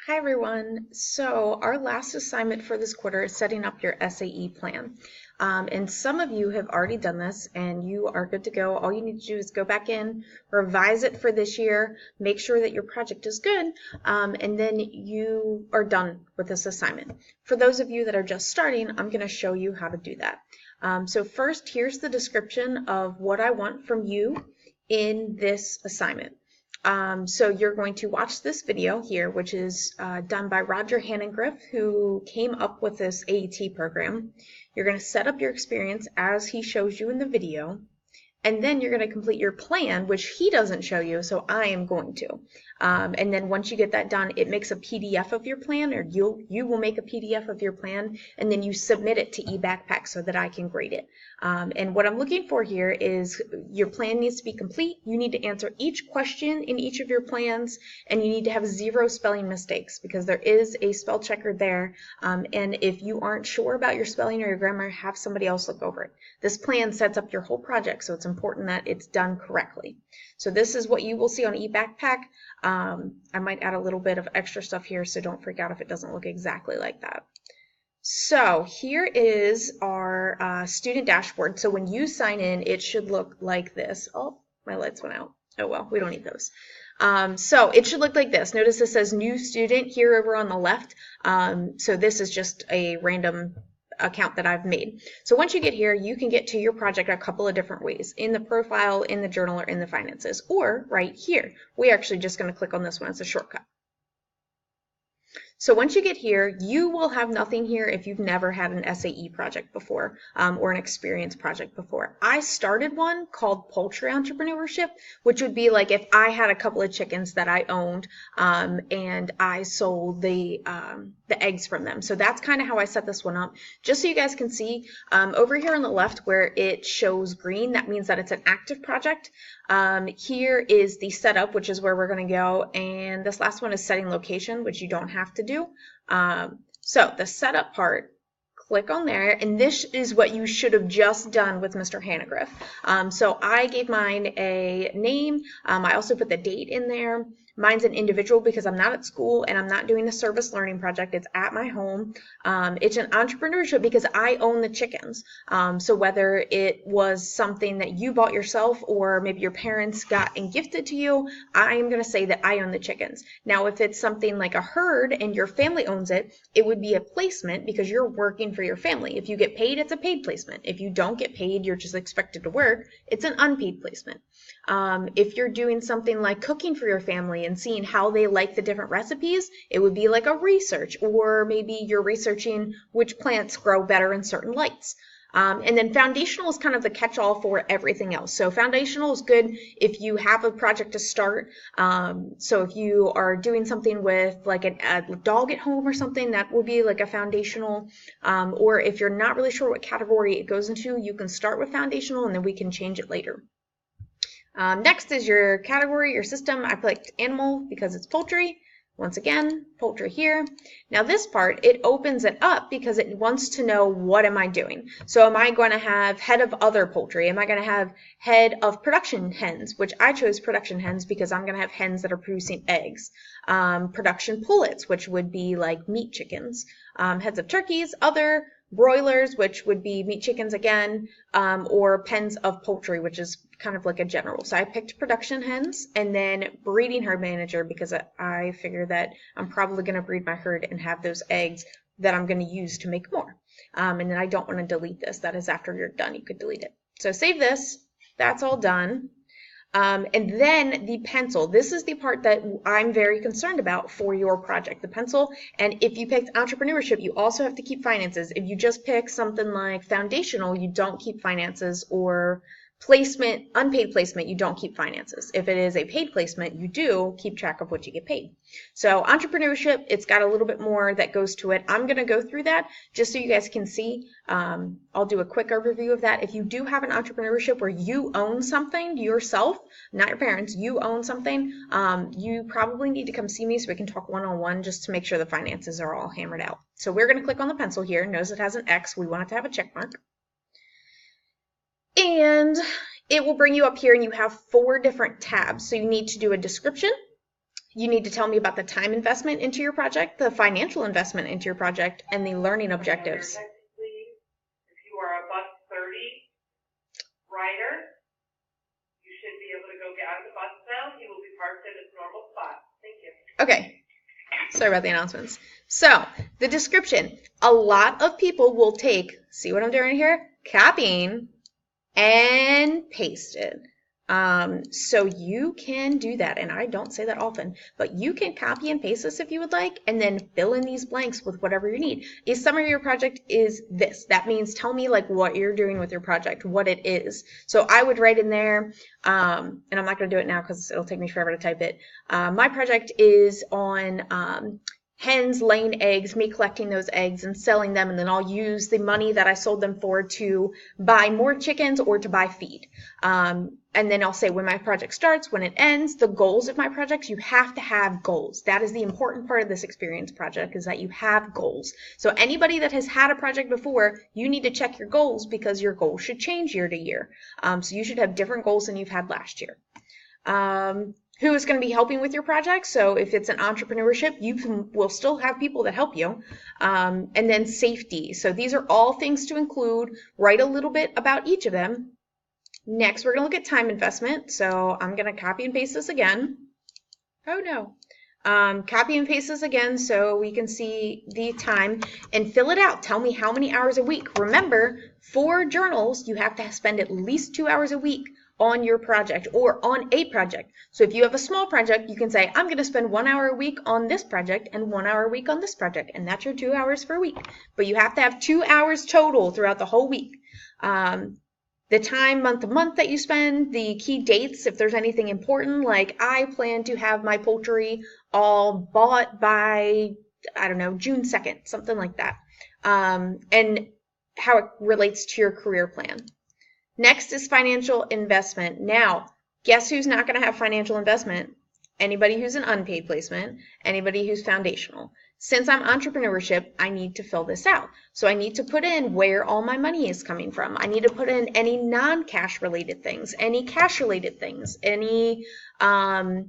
Hi everyone. So our last assignment for this quarter is setting up your SAE plan. And some of you have already done this and you are good to go. All you need to do is go back in, revise it for this year, make sure that your project is good, and then you are done with this assignment. For those of you that are just starting, I'm going to show you how to do that. So first, here's the description of what I want from you in this assignment. So you're going to watch this video here, which is done by Roger Hannengriff, who came up with this AET program. You're going to set up your experience as he shows you in the video, and then you're going to complete your plan, which he doesn't show you, so I am going to. And then once you get that done, it makes a PDF of your plan, or you will make a PDF of your plan, and then you submit it to eBackpack so that I can grade it. And what I'm looking for here is your plan needs to be complete. You need to answer each question in each of your plans, and you need to have 0 spelling mistakes because there is a spell checker there. And if you aren't sure about your spelling or your grammar, have somebody else look over it. This plan sets up your whole project, so it's important that it's done correctly. So this is what you will see on eBackpack. I might add a little bit of extra stuff here, so don't freak out if it doesn't look exactly like that. So here is our student dashboard. So when you sign in, it should look like this. Oh, my lights went out. Oh well, we don't need those. So it should look like this. Notice this says new student here over on the left. So this is just a random account that I've made. So once you get here, you can get to your project a couple of different ways: in the profile, in the journal, or in the finances, or right here. We're actually just going to click on this one as a shortcut. So once you get here, you will have nothing here if you've never had an SAE project before, or an experience project before. I started one called Poultry Entrepreneurship, which would be like if I had a couple of chickens that I owned, and I sold the eggs from them. So that's kind of how I set this one up. Just so you guys can see, over here on the left where it shows green, that means that it's an active project. Here is the setup, which is where we're going to go, and this last one is setting location, which you don't have to do. So the setup part, click on there, and this is what you should have just done with Mr. Hannengriff. So I gave mine a name. I also put the date in there. Mine's an individual because I'm not at school and I'm not doing a service learning project. It's at my home. It's an entrepreneurship because I own the chickens. So whether it was something that you bought yourself or maybe your parents got and gifted to you, I am going to say that I own the chickens. Now, if it's something like a herd and your family owns it, it would be a placement because you're working for your family. If you get paid, it's a paid placement. If you don't get paid, you're just expected to work, it's an unpaid placement. If you're doing something like cooking for your family and seeing how they like the different recipes, it would be like a research, or maybe you're researching which plants grow better in certain lights. And then foundational is kind of the catch-all for everything else. So foundational is good if you have a project to start. So if you are doing something with like a dog at home or something, that will be like a foundational. Or if you're not really sure what category it goes into, you can start with foundational and then we can change it later. Next is your category, your system. I clicked animal because it's poultry. Once again, poultry here. Now this part, it opens it up because it wants to know, what am I doing? So am I going to have head of other poultry? Am I going to have head of production hens, which I chose production hens because I'm going to have hens that are producing eggs. Production pullets, which would be like meat chickens. Heads of turkeys, other broilers, which would be meat chickens again, or pens of poultry, which is kind of like a general. So I picked production hens, and then breeding herd manager because I figure that I'm probably going to breed my herd and have those eggs that I'm going to use to make more. And then I don't want to delete this. That is after you're done. You could delete it. So save this. That's all done. And then the pencil. This is the part that I'm very concerned about for your project, the pencil. And if you picked entrepreneurship, you also have to keep finances. If you just pick something like foundational, you don't keep finances, or placement, unpaid placement, you don't keep finances. If it is a paid placement, you do keep track of what you get paid. So entrepreneurship, it's got a little bit more that goes to it. I'm going to go through that just so you guys can see. I'll do a quick overview of that. If you do have an entrepreneurship where you own something yourself, not your parents, you own something, you probably need to come see me so we can talk one-on-one just to make sure the finances are all hammered out. So we're going to click on the pencil here. Notice it has an X. We want it to have a check mark. And it will bring you up here and you have 4 different tabs. So you need to do a description, You need to tell me about the time investment into your project, the financial investment into your project, and the learning objectives. Technically, if you are a bus 30 rider, you should be able to go get out of the bus now. He will be parked at his normal spot. Thank you. Okay. Sorry about the announcements. So, the description. A lot of people will take, see what I'm doing here? Copying and paste it. So you can do that, and I don't say that often, but you can copy and paste this if you would like, and then fill in these blanks with whatever you need. A summary of your project is this. That means tell me like what you're doing with your project, what it is. So I would write in there, and I'm not going to do it now because it'll take me forever to type it. My project is on hens laying eggs, me collecting those eggs and selling them, and then I'll use the money that I sold them for to buy more chickens or to buy feed. And then I'll say when my project starts, when it ends, the goals of my project. You have to have goals. That is the important part of this experience project, is that you have goals. So anybody that has had a project before, you need to check your goals because your goals should change year to year. So you should have different goals than you've had last year. Who is going to be helping with your project? So if it's an entrepreneurship, will still have people that help you. And then safety. So these are all things to include. Write a little bit about each of them. Next, we're going to look at time investment. So I'm going to copy and paste this again. Oh no. Copy and paste this again so we can see the time and fill it out. Tell me how many hours a week. Remember, for journals, you have to spend at least 2 hours a week on your project or on a project. So if you have a small project, you can say, I'm going to spend 1 hour a week on this project and 1 hour a week on this project. And that's your 2 hours per week. But you have to have 2 hours total throughout the whole week. The time month to month that you spend, the key dates, if there's anything important, like I plan to have my poultry all bought by, I don't know, June 2nd, something like that. And how it relates to your career plan. Next is financial investment. Now, guess who's not going to have financial investment? Anybody who's an unpaid placement, anybody who's foundational. Since I'm entrepreneurship, I need to fill this out. So I need to put in where all my money is coming from. I need to put in any non-cash related things, any cash related things, any non-current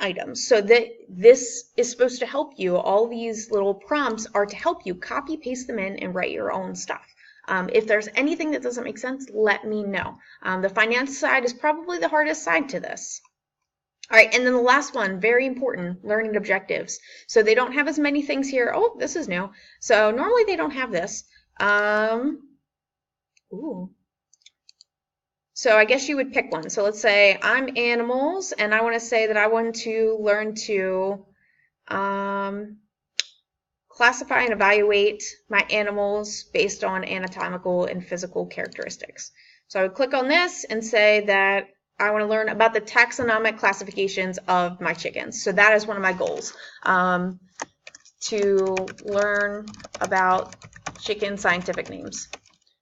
items. So that this is supposed to help you. All these little prompts are to help you copy, paste them in, and write your own stuff. If there's anything that doesn't make sense, let me know. The finance side is probably the hardest side to this. All right, and then the last one, very important, learning objectives. So they don't have as many things here. Oh, this is new. So normally they don't have this. So I guess you would pick one. So let's say I'm animals, and I want to say that I want to learn to classify and evaluate my animals based on anatomical and physical characteristics. So I would click on this and say that I want to learn about the taxonomic classifications of my chickens. So that is one of my goals, to learn about chicken scientific names.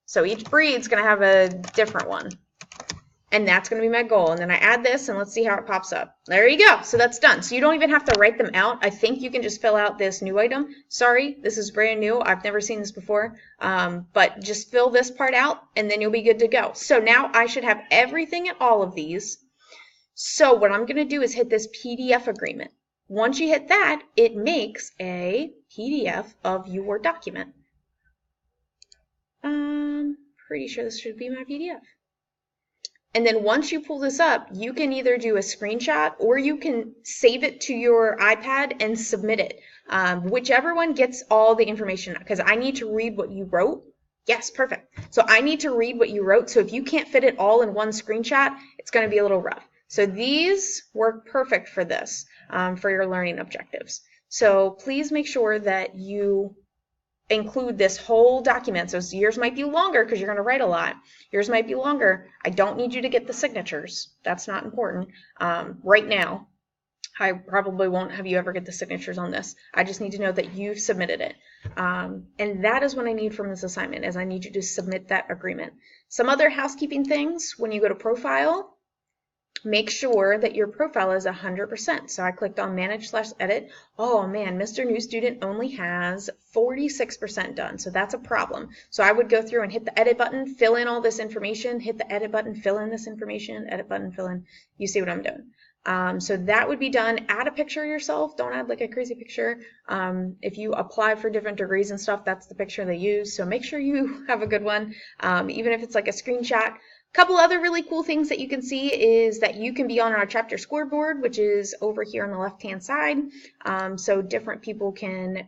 So each breed's going to have a different one. And that's going to be my goal. And then I add this, and let's see how it pops up. There you go. So that's done. So you don't even have to write them out. I think you can just fill out this new item. Sorry, this is brand new. I've never seen this before. But just fill this part out, and then you'll be good to go. So now I should have everything in all of these. So what I'm going to do is hit this PDF agreement. Once you hit that, it makes a PDF of your document. Pretty sure this should be my PDF. And then once you pull this up, you can either do a screenshot or you can save it to your iPad and submit it. Whichever one gets all the information, because I need to read what you wrote. Yes, perfect. So I need to read what you wrote. So if you can't fit it all in one screenshot, it's going to be a little rough. So these work perfect for this, for your learning objectives. So please make sure that you include this whole document. So yours might be longer because you're going to write a lot. Yours might be longer. I don't need you to get the signatures. That's not important. Right now, I probably won't have you ever get the signatures on this. I just need to know that you've submitted it. And that is what I need from this assignment, is I need you to submit that agreement. Some other housekeeping things, when you go to profile, make sure that your profile is 100%. So I clicked on manage/edit. Oh man, Mr. New Student only has 46% done. So that's a problem. So I would go through and hit the edit button, fill in all this information, hit the edit button, fill in this information, edit button, fill in. You see what I'm doing. So that would be done. Add a picture of yourself. Don't add like a crazy picture. If you apply for different degrees and stuff, that's the picture they use. So make sure you have a good one, even if it's like a screenshot. Couple other really cool things that you can see is that you can be on our chapter scoreboard, which is over here on the left-hand side. So different people can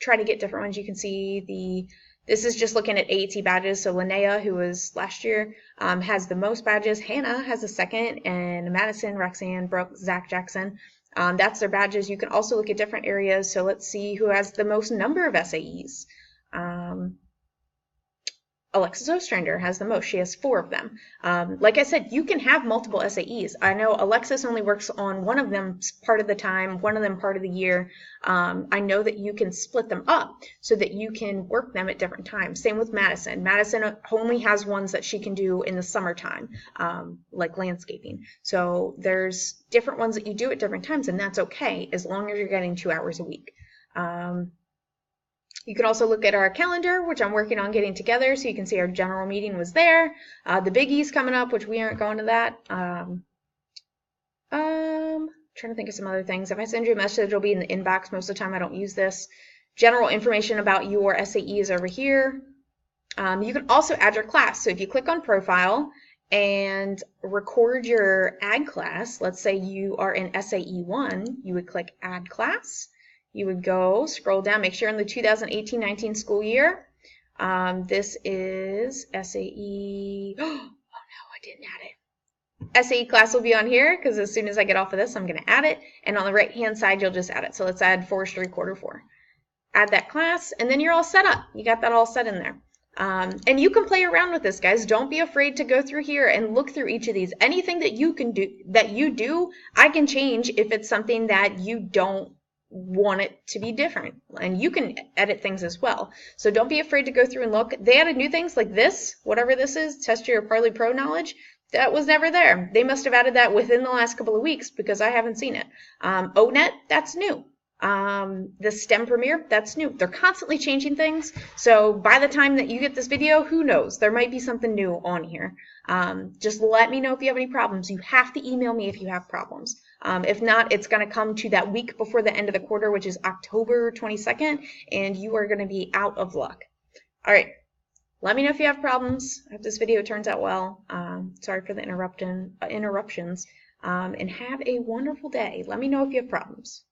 try to get different ones. You can see this is just looking at AAT badges. So Linnea, who was last year, has the most badges. Hannah has the second, and Madison, Roxanne, Brooke, Zach, Jackson. That's their badges. You can also look at different areas. So let's see who has the most number of SAEs. Alexis Ostrander has the most. She has 4 of them. Like I said, you can have multiple SAEs. I know Alexis only works on one of them part of the time, one of them part of the year. I know that you can split them up so that you can work them at different times. Same with Madison. Madison only has ones that she can do in the summertime, like landscaping. So there's different ones that you do at different times, and that's okay as long as you're getting 2 hours a week. You can also look at our calendar, which I'm working on getting together, so you can see our general meeting was there. The biggies coming up, which we aren't going to that. Trying to think of some other things. If I send you a message, it'll be in the inbox. Most of the time I don't use this. General information about your SAE is over here. You can also add your class. So if you click on profile and record your ag class, let's say you are in SAE 1, you would click add class. You would go, scroll down, make sure in the 2018-19 school year. This is SAE, oh no, I didn't add it. SAE class will be on here because as soon as I get off of this, I'm going to add it. And on the right-hand side, you'll just add it. So let's add forestry quarter 4. Add that class, and then you're all set up. You got that all set in there. And you can play around with this, guys. Don't be afraid to go through here and look through each of these. Anything that you can do, I can change if it's something that you don't want it to be different, and you can edit things as well. So don't be afraid to go through and look. They added new things like this, whatever this is, test your Parley Pro knowledge. That was never there. They must have added that within the last couple of weeks because I haven't seen it. ONET, that's new. The STEM Premier, that's new. They're constantly changing things. So by the time that you get this video, who knows? There might be something new on here. Just let me know if you have any problems. You have to email me if you have problems. If not, it's going to come to that week before the end of the quarter, which is October 22nd, and you are going to be out of luck. All right. Let me know if you have problems. I hope this video turns out well. Sorry for the interruptions. And have a wonderful day. Let me know if you have problems.